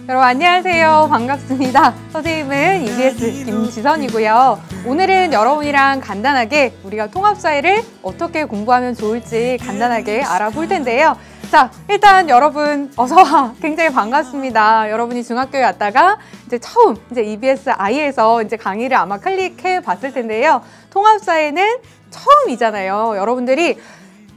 여러분 안녕하세요. 반갑습니다. 선생님은 EBS 김지선이고요. 오늘은 여러분이랑 간단하게 우리가 통합사회를 어떻게 공부하면 좋을지 간단하게 알아볼 텐데요. 자, 일단 여러분 어서와. 굉장히 반갑습니다. 여러분이 중학교에 왔다가 이제 처음 EBS I에서 강의를 아마 클릭해 봤을 텐데요. 통합사회는 처음이잖아요. 여러분들이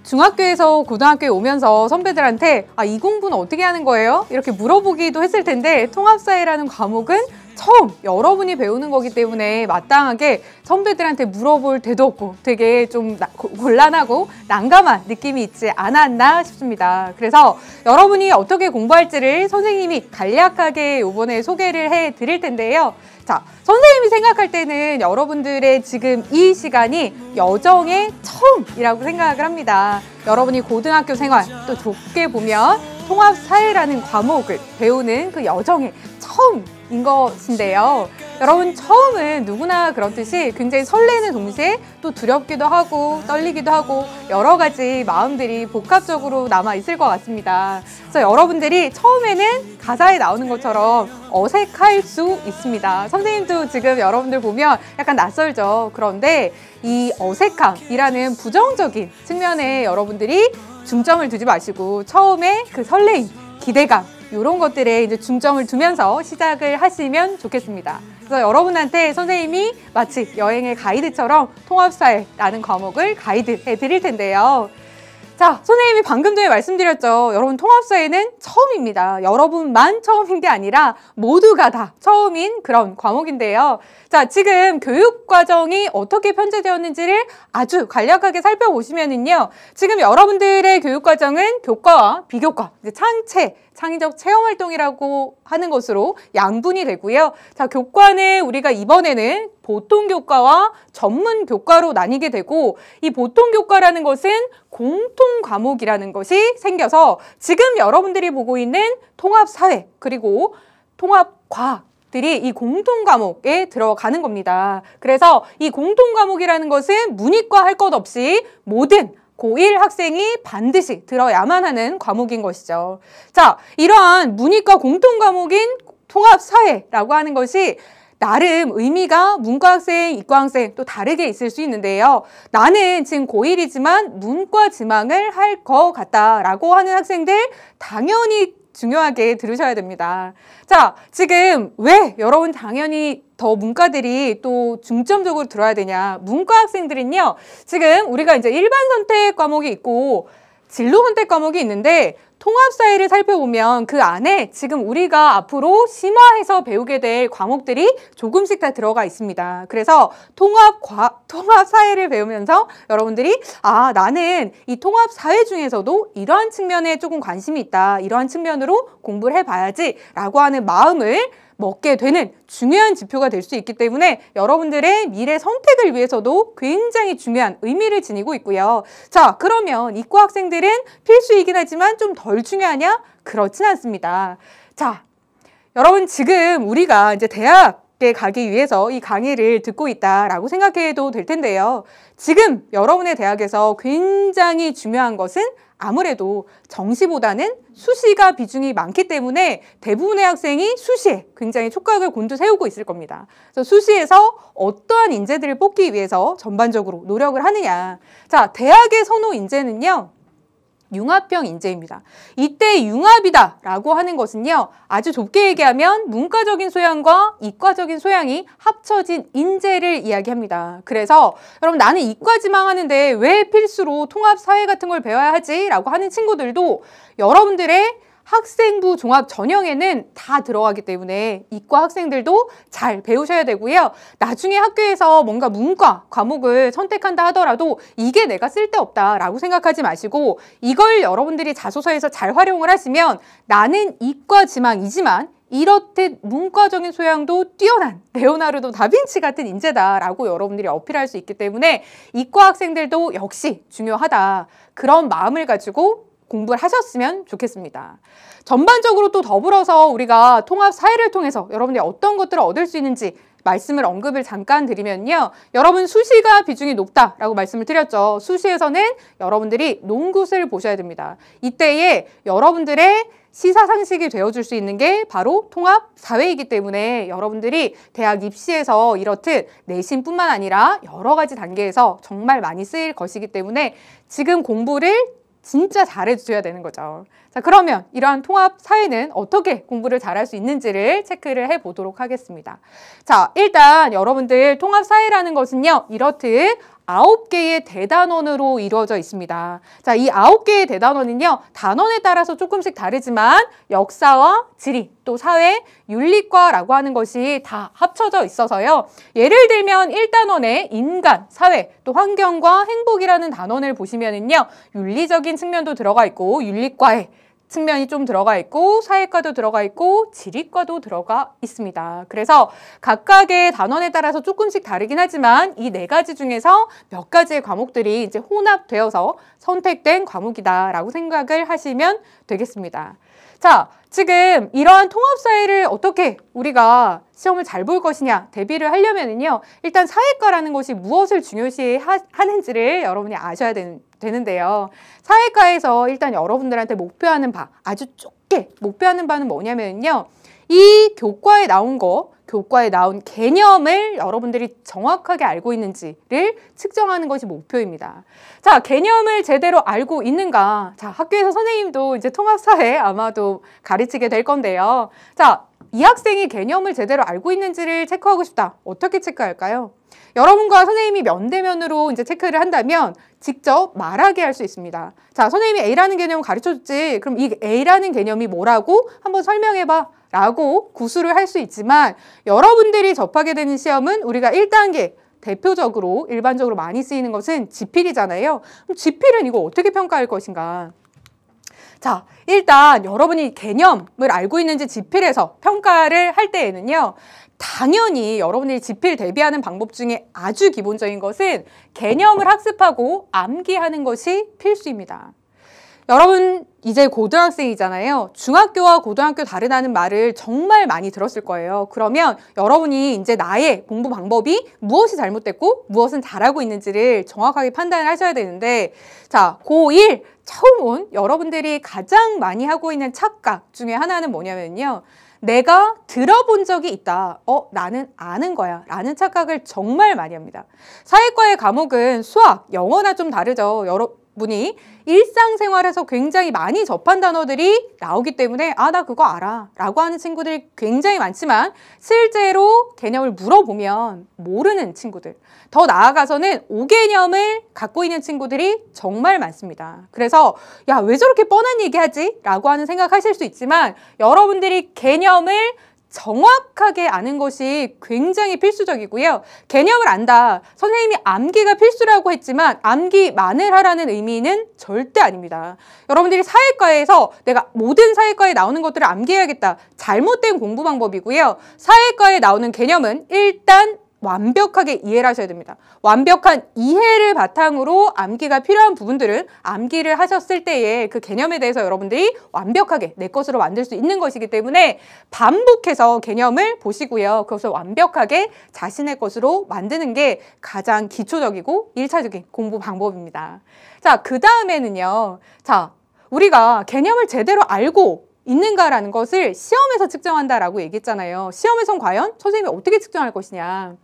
중학교에서 고등학교에 오면서 선배들한테 이 공부는 어떻게 하는 거예요? 이렇게 물어보기도 했을 텐데 통합사회라는 과목은 처음 여러분이 배우는 거기 때문에 마땅하게 선배들한테 물어볼 데도 없고 되게 좀 곤란하고 난감한 느낌이 있지 않았나 싶습니다. 그래서 여러분이 어떻게 공부할지를 선생님이 간략하게 이번에 소개를 해 드릴 텐데요. 자, 선생님이 생각할 때는 여러분들의 지금 이 시간이 여정의 처음이라고 생각을 합니다. 여러분이 고등학교 생활 또 좁게 보면 통합사회라는 과목을 배우는 그 여정의 처음인 것인데요. 여러분 처음은 누구나 그렇듯이 굉장히 설레는 동시에 또 두렵기도 하고 떨리기도 하고 여러 가지 마음들이 복합적으로 남아 있을 것 같습니다. 그래서 여러분들이 처음에는 가사에 나오는 것처럼 어색할 수 있습니다. 선생님도 지금 여러분들 보면 약간 낯설죠. 그런데 이 어색함이라는 부정적인 측면에 여러분들이 중점을 두지 마시고 처음에 그 설레임, 기대감 이런 것들에 이제 중점을 두면서 시작을 하시면 좋겠습니다. 그래서 여러분한테 선생님이 마치 여행의 가이드처럼 통합사회라는 과목을 가이드해 드릴 텐데요. 자, 선생님이 방금 전에 말씀드렸죠. 여러분 통합사회는 처음입니다. 여러분만 처음인 게 아니라 모두가 다 처음인 그런 과목인데요. 자, 지금 교육과정이 어떻게 편제되었는지를 아주 간략하게 살펴보시면은요. 지금 여러분들의 교육과정은 교과와 비교과, 창의적 체험활동이라고 하는 것으로 양분이 되고요. 자, 교과는 우리가 이번에는 보통교과와 전문교과로 나뉘게 되고 이 보통교과라는 것은 공통과목이라는 것이 생겨서 지금 여러분들이 보고 있는 통합사회 그리고 통합과학들이 이 공통과목에 들어가는 겁니다. 그래서 이 공통과목이라는 것은 문이과 할 것 없이 모든 고1 학생이 반드시 들어야만 하는 과목인 것이죠. 자, 이러한 문이과 공통과목인 통합사회라고 하는 것이 나름 의미가 문과학생, 이과학생 또 다르게 있을 수 있는데요. 나는 지금 고1이지만 문과 지망을 할 것 같다라고 하는 학생들 당연히 중요하게 들으셔야 됩니다. 자, 지금 왜 여러분 당연히 더 문과들이 또 중점적으로 들어야 되냐. 문과 학생들은요. 지금 우리가 이제 일반 선택 과목이 있고 진로 선택 과목이 있는데 통합사회를 살펴보면 그 안에 지금 우리가 앞으로 심화해서 배우게 될 과목들이 조금씩 다 들어가 있습니다. 그래서 통합사회를 배우면서 여러분들이 나는 이 통합사회 중에서도 이러한 측면에 조금 관심이 있다. 이러한 측면으로 공부를 해봐야지 라고 하는 마음을 먹게 되는 중요한 지표가 될 수 있기 때문에 여러분들의 미래 선택을 위해서도 굉장히 중요한 의미를 지니고 있고요. 자, 그러면 이과 학생들은 필수이긴 하지만 좀 덜 중요하냐? 그렇진 않습니다. 자, 여러분 지금 우리가 이제 대학에 가기 위해서 이 강의를 듣고 있다라고 생각해도 될 텐데요. 지금 여러분의 대학에서 굉장히 중요한 것은 아무래도 정시보다는 수시가 비중이 많기 때문에 대부분의 학생이 수시에 굉장히 촉각을 곤두세우고 있을 겁니다. 그래서 수시에서 어떠한 인재들을 뽑기 위해서 전반적으로 노력을 하느냐. 자, 대학의 선호 인재는요. 융합형 인재입니다. 이때 융합이다라고 하는 것은요. 아주 좁게 얘기하면 문과적인 소양과 이과적인 소양이 합쳐진 인재를 이야기합니다. 그래서 여러분 나는 이과 지망하는데 왜 필수로 통합사회 같은 걸 배워야 하지? 라고 하는 친구들도 여러분들의 학생부 종합 전형에는 다 들어가기 때문에 이과 학생들도 잘 배우셔야 되고요. 나중에 학교에서 뭔가 문과 과목을 선택한다 하더라도 이게 내가 쓸데없다라고 생각하지 마시고 이걸 여러분들이 자소서에서 잘 활용을 하시면 나는 이과 지망이지만 이렇듯 문과적인 소양도 뛰어난 레오나르도 다빈치 같은 인재다라고 여러분들이 어필할 수 있기 때문에 이과 학생들도 역시 중요하다. 그런 마음을 가지고 공부를 하셨으면 좋겠습니다. 전반적으로 또 더불어서 우리가 통합사회를 통해서 여러분들이 어떤 것들을 얻을 수 있는지 말씀을 언급을 잠깐 드리면요. 여러분 수시가 비중이 높다라고 말씀을 드렸죠. 수시에서는 여러분들이 논굿을 보셔야 됩니다. 이때에 여러분들의 시사상식이 되어줄 수 있는 게 바로 통합사회이기 때문에 여러분들이 대학 입시에서 이렇듯 내신뿐만 아니라 여러 가지 단계에서 정말 많이 쓰일 것이기 때문에 지금 공부를 진짜 잘해줘야 되는 거죠. 자, 그러면 이러한 통합사회는 어떻게 공부를 잘할 수 있는지를 체크를 해보도록 하겠습니다. 자, 일단 여러분들 통합사회라는 것은요, 이렇듯 9개의 대단원으로 이루어져 있습니다. 자, 이 9개의 대단원은요, 단원에 따라서 조금씩 다르지만 역사와 지리, 또 사회, 윤리과라고 하는 것이 다 합쳐져 있어서요. 예를 들면 1단원에 인간, 사회, 또 환경과 행복이라는 단원을 보시면은요, 윤리적인 측면도 들어가 있고 윤리과에 측면이 좀 들어가 있고 사회과도 들어가 있고 지리과도 들어가 있습니다. 그래서 각각의 단원에 따라서 조금씩 다르긴 하지만 이 4가지 중에서 몇 가지의 과목들이 이제 혼합되어서 선택된 과목이다라고 생각을 하시면 되겠습니다. 자, 지금 이러한 통합사회를 어떻게 우리가 시험을 잘 볼 것이냐 대비를 하려면은요, 일단 사회과라는 것이 무엇을 중요시 하는지를 여러분이 아셔야 되는데요. 사회과에서 일단 여러분들한테 목표하는 바, 아주 좁게 목표하는 바는 뭐냐면요, 이 교과에 나온 개념을 여러분들이 정확하게 알고 있는지를 측정하는 것이 목표입니다. 자, 개념을 제대로 알고 있는가? 자, 학교에서 선생님도 이제 통합사회 아마도 가르치게 될 건데요. 자, 이 학생이 개념을 제대로 알고 있는지를 체크하고 싶다. 어떻게 체크할까요? 여러분과 선생님이 면대면으로 이제 체크를 한다면 직접 말하게 할 수 있습니다. 자, 선생님이 A라는 개념을 가르쳐줬지. 그럼 이 A라는 개념이 뭐라고? 한번 설명해봐. 라고 구술을 할 수 있지만 여러분들이 접하게 되는 시험은 우리가 1단계 대표적으로 일반적으로 많이 쓰이는 것은 지필이잖아요. 그럼 지필은 이거 어떻게 평가할 것인가? 자, 일단 여러분이 개념을 알고 있는지 지필에서 평가를 할 때에는요, 당연히 여러분들이 지필 대비하는 방법 중에 아주 기본적인 것은 개념을 학습하고 암기하는 것이 필수입니다. 여러분 이제 고등학생이잖아요. 중학교와 고등학교 다르다는 말을 정말 많이 들었을 거예요. 그러면 여러분이 이제 나의 공부 방법이 무엇이 잘못됐고 무엇은 잘하고 있는지를 정확하게 판단을 하셔야 되는데, 자, 고1 처음 온 여러분들이 가장 많이 하고 있는 착각 중에 하나는 뭐냐면요, 내가 들어본 적이 있다. 나는 아는 거야. 라는 착각을 정말 많이 합니다. 사회과의 과목은 수학, 영어나 좀 다르죠. 여러분이 일상생활에서 굉장히 많이 접한 단어들이 나오기 때문에 나 그거 알아 라고 하는 친구들이 굉장히 많지만 실제로 개념을 물어보면 모르는 친구들, 더 나아가서는 오개념을 갖고 있는 친구들이 정말 많습니다. 그래서 야, 왜 저렇게 뻔한 얘기하지? 라고 하는 생각하실 수 있지만 여러분들이 개념을 정확하게 아는 것이 굉장히 필수적이고요. 개념을 안다. 선생님이 암기가 필수라고 했지만 암기만을 하라는 의미는 절대 아닙니다. 여러분들이 사회과에서 내가 모든 사회과에 나오는 것들을 암기해야겠다. 잘못된 공부 방법이고요. 사회과에 나오는 개념은 일단 완벽하게 이해를 하셔야 됩니다. 완벽한 이해를 바탕으로 암기가 필요한 부분들은 암기를 하셨을 때에 그 개념에 대해서 여러분들이 완벽하게 내 것으로 만들 수 있는 것이기 때문에 반복해서 개념을 보시고요. 그것을 완벽하게 자신의 것으로 만드는 게 가장 기초적이고 1차적인 공부 방법입니다. 자, 그 다음에는요. 자, 우리가 개념을 제대로 알고 있는가라는 것을 시험에서 측정한다라고 얘기했잖아요. 시험에선 과연 선생님이 어떻게 측정할 것이냐.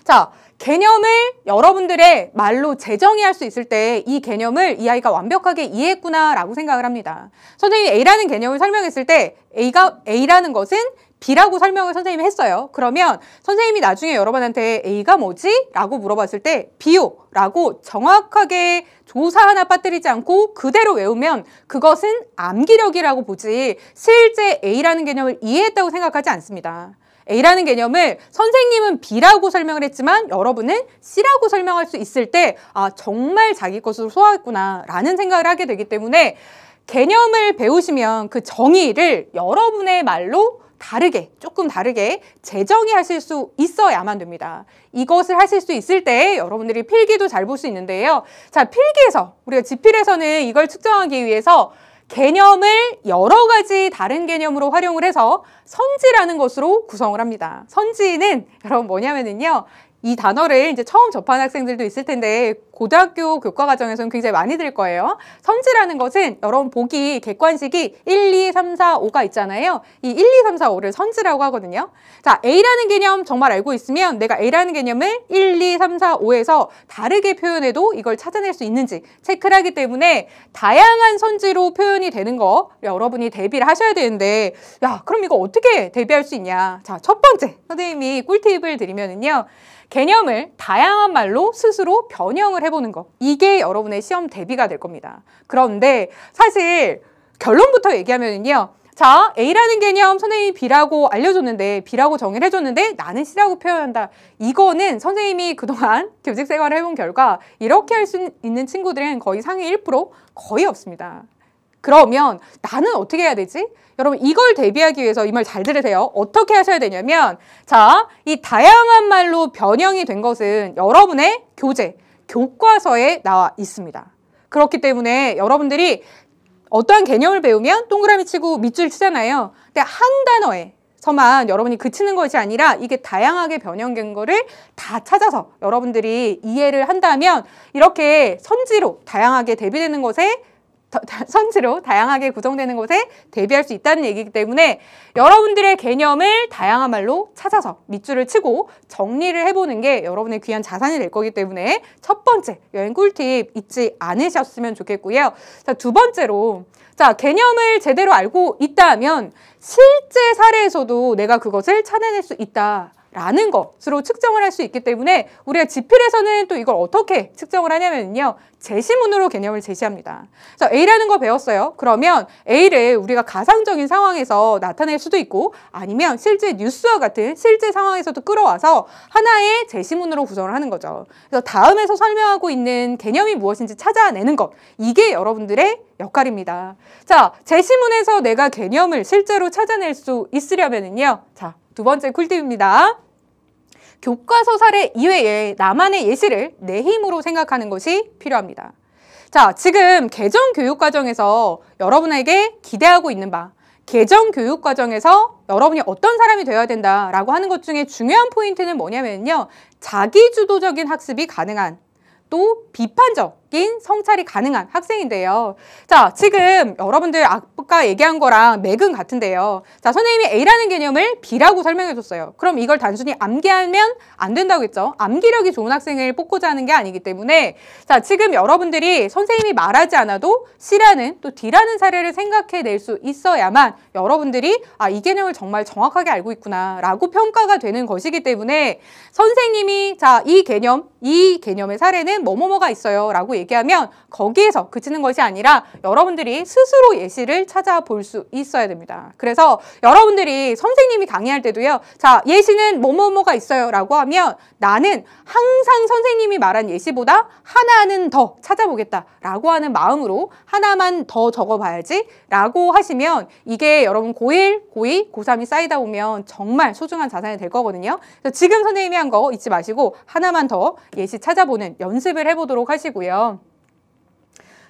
자, 개념을 여러분들의 말로 재정의할 수 있을 때 이 개념을 이 아이가 완벽하게 이해했구나 라고 생각을 합니다. 선생님이 A라는 개념을 설명했을 때 A라는 것은 B라고 설명을 선생님이 했어요. 그러면 선생님이 나중에 여러분한테 A가 뭐지? 라고 물어봤을 때 B요 라고 정확하게 조사 하나 빠뜨리지 않고 그대로 외우면 그것은 암기력이라고 보지 실제 A라는 개념을 이해했다고 생각하지 않습니다. A라는 개념을 선생님은 B라고 설명을 했지만 여러분은 C라고 설명할 수 있을 때 정말 자기 것으로 소화했구나 라는 생각을 하게 되기 때문에 개념을 배우시면 그 정의를 여러분의 말로 조금 다르게 재정의하실 수 있어야만 됩니다. 이것을 하실 수 있을 때 여러분들이 필기도 잘 볼 수 있는데요. 자, 필기에서 우리가 지필에서는 이걸 측정하기 위해서 개념을 여러 가지 다른 개념으로 활용을 해서 선지라는 것으로 구성을 합니다. 선지는 여러분 뭐냐면요. 이 단어를 이제 처음 접하는 학생들도 있을 텐데 고등학교 교과 과정에서는 굉장히 많이 들 거예요. 선지라는 것은 여러분 보기 객관식이 1, 2, 3, 4, 5가 있잖아요. 이 1, 2, 3, 4, 5를 선지라고 하거든요. 자, A라는 개념 정말 알고 있으면 내가 A라는 개념을 1, 2, 3, 4, 5에서 다르게 표현해도 이걸 찾아낼 수 있는지 체크를 하기 때문에 다양한 선지로 표현이 되는 거 여러분이 대비를 하셔야 되는데 야, 그럼 이거 어떻게 대비할 수 있냐? 자, 첫 번째 선생님이 꿀팁을 드리면은요. 개념을 다양한 말로 스스로 변형을 해보는 거. 이게 여러분의 시험 대비가 될 겁니다. 그런데 사실 결론부터 얘기하면요. 자, A라는 개념 선생님이 B라고 알려줬는데 B라고 정의를 해줬는데 나는 C라고 표현한다. 이거는 선생님이 그동안 교직 생활을 해본 결과 이렇게 할 수 있는 친구들은 거의 상위 1% 거의 없습니다. 그러면 나는 어떻게 해야 되지? 여러분 이걸 대비하기 위해서 이 말 잘 들으세요. 어떻게 하셔야 되냐면 자, 이 다양한 말로 변형이 된 것은 여러분의 교재, 교과서에 나와 있습니다. 그렇기 때문에 여러분들이 어떠한 개념을 배우면 동그라미 치고 밑줄 치잖아요. 근데 한 단어에서만 여러분이 그치는 것이 아니라 이게 다양하게 변형된 거를 다 찾아서 여러분들이 이해를 한다면 이렇게 선지로 다양하게 대비되는 것에 선지로 다양하게 구성되는 것에 대비할 수 있다는 얘기이기 때문에 여러분들의 개념을 다양한 말로 찾아서 밑줄을 치고 정리를 해보는 게 여러분의 귀한 자산이 될 거기 때문에 첫 번째 여행 꿀팁 잊지 않으셨으면 좋겠고요. 자, 두 번째로 자, 개념을 제대로 알고 있다면 실제 사례에서도 내가 그것을 찾아낼 수 있다. 라는 것으로 측정을 할 수 있기 때문에 우리가 지필에서는 또 이걸 어떻게 측정을 하냐면요. 제시문으로 개념을 제시합니다. 자, A라는 거 배웠어요. 그러면 A를 우리가 가상적인 상황에서 나타낼 수도 있고 아니면 실제 뉴스와 같은 실제 상황에서도 끌어와서 하나의 제시문으로 구성을 하는 거죠. 그래서 다음에서 설명하고 있는 개념이 무엇인지 찾아내는 것. 이게 여러분들의 역할입니다. 자, 제시문에서 내가 개념을 실제로 찾아낼 수 있으려면요. 자, 두 번째 꿀팁입니다. 교과서 사례 이외에 나만의 예시를 내 힘으로 생각하는 것이 필요합니다. 자, 지금 개정교육과정에서 여러분에게 기대하고 있는 바 개정교육과정에서 여러분이 어떤 사람이 되어야 된다라고 하는 것 중에 중요한 포인트는 뭐냐면요. 자기주도적인 학습이 가능한 또 비판적인 성찰이 가능한 학생인데요. 자, 지금 여러분들 아까 얘기한 거랑 맥은 같은데요. 자, 선생님이 A라는 개념을 B라고 설명해 줬어요. 그럼 이걸 단순히 암기하면 안 된다고 했죠. 암기력이 좋은 학생을 뽑고자 하는 게 아니기 때문에 자, 지금 여러분들이 선생님이 말하지 않아도 C라는 또 D라는 사례를 생각해 낼 수 있어야만 여러분들이 아, 이 개념을 정말 정확하게 알고 있구나 라고 평가가 되는 것이기 때문에 선생님이 자, 이 개념의 사례는 뭐뭐뭐가 있어요 라고 얘기하면 거기에서 그치는 것이 아니라 여러분들이 스스로 예시를 찾아볼 수 있어야 됩니다. 그래서 여러분들이 선생님이 강의할 때도요. 자, 예시는 뭐뭐뭐가 있어요 라고 하면 나는 항상 선생님이 말한 예시보다 하나는 더 찾아보겠다 라고 하는 마음으로 하나만 더 적어봐야지 라고 하시면 이게 여러분 고1, 고2, 고3이 쌓이다 보면 정말 소중한 자산이 될 거거든요. 그래서 지금 선생님이 한 거 잊지 마시고 하나만 더 예시 찾아보는 연습을 해보도록 하시고요.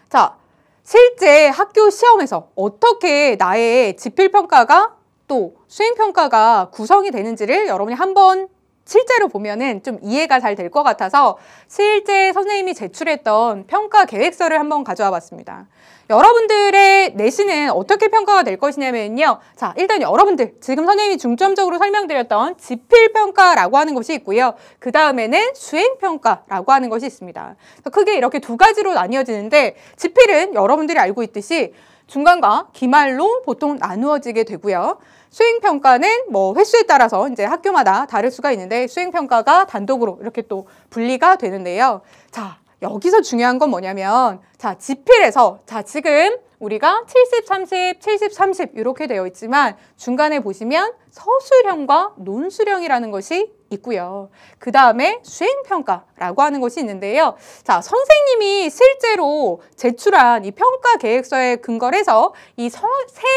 자, 실제 학교 시험에서 어떻게 나의 지필평가가 또 수행평가가 구성이 되는지를 여러분이 한번 실제로 보면은 좀 이해가 잘 될 것 같아서 실제 선생님이 제출했던 평가 계획서를 한번 가져와 봤습니다. 여러분들의 내신은 어떻게 평가가 될 것이냐면요. 자, 일단 여러분들 지금 선생님이 중점적으로 설명드렸던 지필평가라고 하는 것이 있고요. 그 다음에는 수행평가라고 하는 것이 있습니다. 크게 이렇게 두 가지로 나뉘어지는데 지필은 여러분들이 알고 있듯이 중간과 기말로 보통 나누어지게 되고요. 수행평가는 뭐 횟수에 따라서 이제 학교마다 다를 수가 있는데 수행평가가 단독으로 이렇게 또 분리가 되는데요. 자, 여기서 중요한 건 뭐냐면 자, 지필에서 자, 지금 우리가 70, 30, 70, 30 이렇게 되어 있지만 중간에 보시면 서술형과 논술형이라는 것이 있고요. 그 다음에 수행평가라고 하는 것이 있는데요. 자, 선생님이 실제로 제출한 이 평가 계획서에 근거를 해서 이 세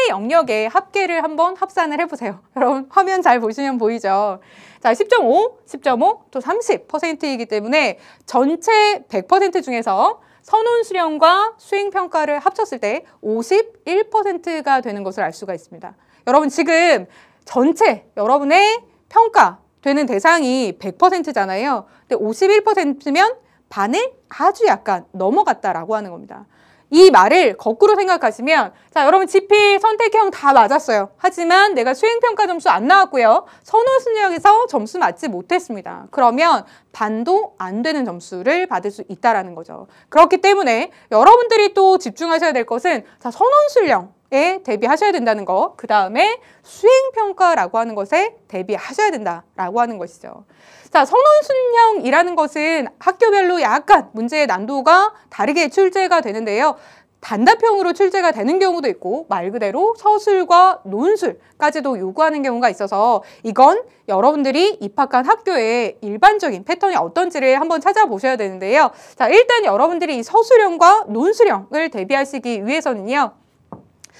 영역의 합계를 한번 합산을 해보세요. 여러분 화면 잘 보시면 보이죠? 자, 10.5, 10.5, 또 30%이기 때문에 전체 100% 중에서 선논수령과 수행평가를 합쳤을 때 51%가 되는 것을 알 수가 있습니다. 여러분 지금 전체 여러분의 평가 되는 대상이 100%잖아요. 근데 51%면 반을 아주 약간 넘어갔다라고 하는 겁니다. 이 말을 거꾸로 생각하시면, 자, 여러분 지필 선택형 다 맞았어요. 하지만 내가 수행평가 점수 안 나왔고요. 선호순역에서 점수 맞지 못했습니다. 그러면 반도 안 되는 점수를 받을 수 있다라는 거죠. 그렇기 때문에 여러분들이 또 집중하셔야 될 것은, 자, 선원순령에 대비하셔야 된다는 거, 그 다음에 수행평가라고 하는 것에 대비하셔야 된다라고 하는 것이죠. 자, 선원순형이라는 것은 학교별로 약간 문제의 난도가 다르게 출제가 되는데요. 단답형으로 출제가 되는 경우도 있고 말 그대로 서술과 논술까지도 요구하는 경우가 있어서 이건 여러분들이 입학한 학교의 일반적인 패턴이 어떤지를 한번 찾아보셔야 되는데요. 자, 일단 여러분들이 이 서술형과 논술형을 대비하시기 위해서는요.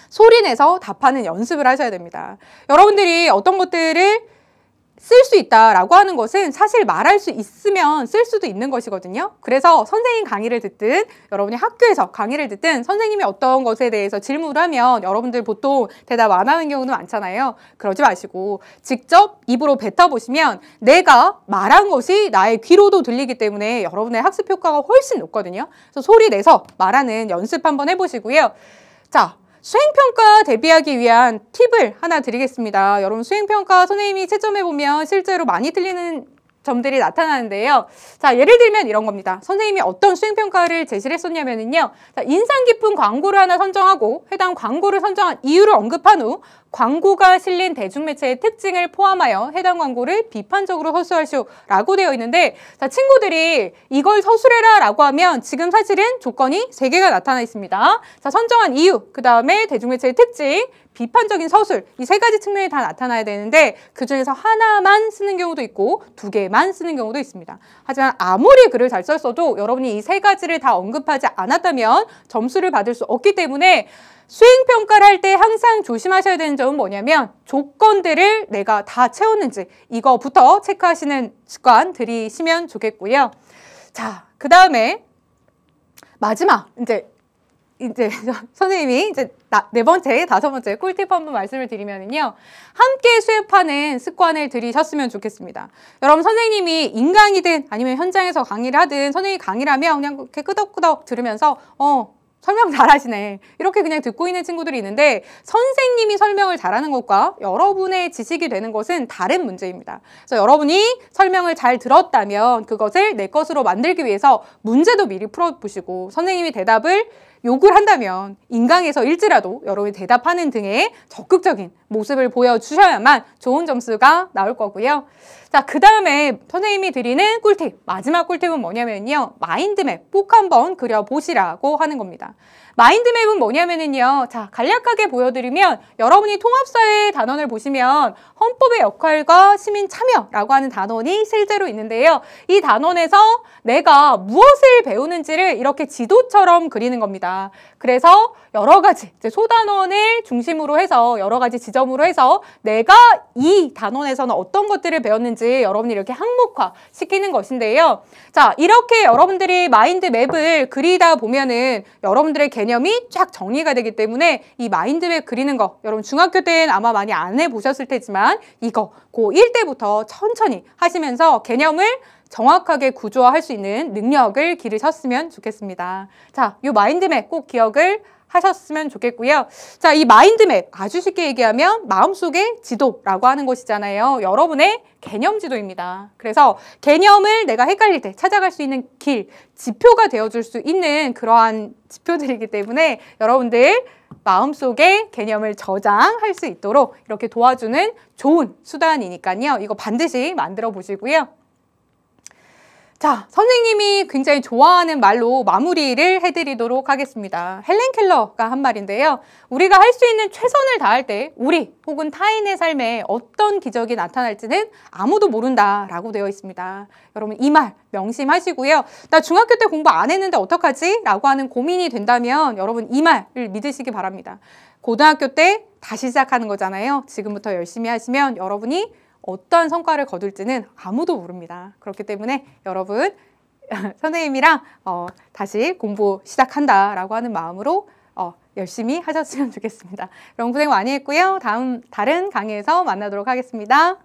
소리내서 답하는 연습을 하셔야 됩니다. 여러분들이 어떤 것들을 쓸 수 있다라고 하는 것은 사실 말할 수 있으면 쓸 수도 있는 것이거든요. 그래서 선생님 강의를 듣든 여러분이 학교에서 강의를 듣든 선생님이 어떤 것에 대해서 질문을 하면 여러분들 보통 대답 안 하는 경우는 많잖아요. 그러지 마시고 직접 입으로 뱉어보시면 내가 말한 것이 나의 귀로도 들리기 때문에 여러분의 학습 효과가 훨씬 높거든요. 그래서 소리 내서 말하는 연습 한번 해보시고요. 자, 수행평가 대비하기 위한 팁을 하나 드리겠습니다. 여러분 수행평가 선생님이 채점해보면 실제로 많이 틀리는 점들이 나타나는데요. 자, 예를 들면 이런 겁니다. 선생님이 어떤 수행평가를 제시를 했었냐면요. 자, 인상 깊은 광고를 하나 선정하고 해당 광고를 선정한 이유를 언급한 후 광고가 실린 대중매체의 특징을 포함하여 해당 광고를 비판적으로 서술하시오라고 되어 있는데, 자, 친구들이 이걸 서술해라 라고 하면 지금 사실은 조건이 3개가 나타나 있습니다. 자, 선정한 이유, 그 다음에 대중매체의 특징, 비판적인 서술, 이 3가지 측면이 다 나타나야 되는데 그중에서 하나만 쓰는 경우도 있고 2개만 쓰는 경우도 있습니다. 하지만 아무리 글을 잘 썼어도 여러분이 이 3가지를 다 언급하지 않았다면 점수를 받을 수 없기 때문에 수행평가를 할 때 항상 조심하셔야 되는 점은 뭐냐면 조건들을 내가 다 채웠는지 이거부터 체크하시는 습관 들이시면 좋겠고요. 자, 그 다음에 마지막 이제 선생님이 이제 4번째, 5번째 꿀팁 한번 말씀을 드리면요. 함께 수업하는 습관을 들이셨으면 좋겠습니다. 여러분 선생님이 인강이든 아니면 현장에서 강의를 하든 선생님이 강의를 하면 그냥 이렇게 끄덕끄덕 들으면서 설명 잘하시네 이렇게 그냥 듣고 있는 친구들이 있는데 선생님이 설명을 잘하는 것과 여러분의 지식이 되는 것은 다른 문제입니다. 그래서 여러분이 설명을 잘 들었다면 그것을 내 것으로 만들기 위해서 문제도 미리 풀어보시고 선생님이 대답을 요구를 한다면 인강에서 일지라도 여러분이 대답하는 등의 적극적인 모습을 보여주셔야만 좋은 점수가 나올 거고요. 자, 그 다음에 선생님이 드리는 꿀팁, 마지막 꿀팁은 뭐냐면요. 마인드맵 꼭 한번 그려보시라고 하는 겁니다. 마인드맵은 뭐냐면요. 자, 간략하게 보여드리면 여러분이 통합사회 단원을 보시면 헌법의 역할과 시민 참여라고 하는 단원이 실제로 있는데요. 이 단원에서 내가 무엇을 배우는지를 이렇게 지도처럼 그리는 겁니다. 그래서 여러 가지 소단원을 중심으로 해서 여러 가지 지점으로 해서 내가 이 단원에서는 어떤 것들을 배웠는지 여러분이 이렇게 항목화 시키는 것인데요. 자, 이렇게 여러분들이 마인드맵을 그리다 보면은 여러분들의 개념이 쫙 정리가 되기 때문에 이 마인드맵 그리는 거 여러분 중학교 때는 아마 많이 안 해보셨을 테지만 이거 고1 때부터 천천히 하시면서 개념을 정확하게 구조화할 수 있는 능력을 기르셨으면 좋겠습니다. 자, 이 마인드맵 꼭 기억을 하셨으면 좋겠고요. 자, 이 마인드맵 아주 쉽게 얘기하면 마음속의 지도라고 하는 것이잖아요. 여러분의 개념 지도입니다. 그래서 개념을 내가 헷갈릴 때 찾아갈 수 있는 길, 지표가 되어줄 수 있는 그러한 지표들이기 때문에 여러분들 마음속에 개념을 저장할 수 있도록 이렇게 도와주는 좋은 수단이니까요. 이거 반드시 만들어 보시고요. 자, 선생님이 굉장히 좋아하는 말로 마무리를 해드리도록 하겠습니다. 헬렌 켈러가 한 말인데요. 우리가 할 수 있는 최선을 다할 때 우리 혹은 타인의 삶에 어떤 기적이 나타날지는 아무도 모른다라고 되어 있습니다. 여러분 이 말 명심하시고요. 나 중학교 때 공부 안 했는데 어떡하지? 라고 하는 고민이 된다면 여러분 이 말을 믿으시기 바랍니다. 고등학교 때 다시 시작하는 거잖아요. 지금부터 열심히 하시면 여러분이 어떠한 성과를 거둘지는 아무도 모릅니다. 그렇기 때문에 여러분 선생님이랑 다시 공부 시작한다라고 하는 마음으로 열심히 하셨으면 좋겠습니다. 여러분 고생 많이 했고요. 다른 강의에서 만나도록 하겠습니다.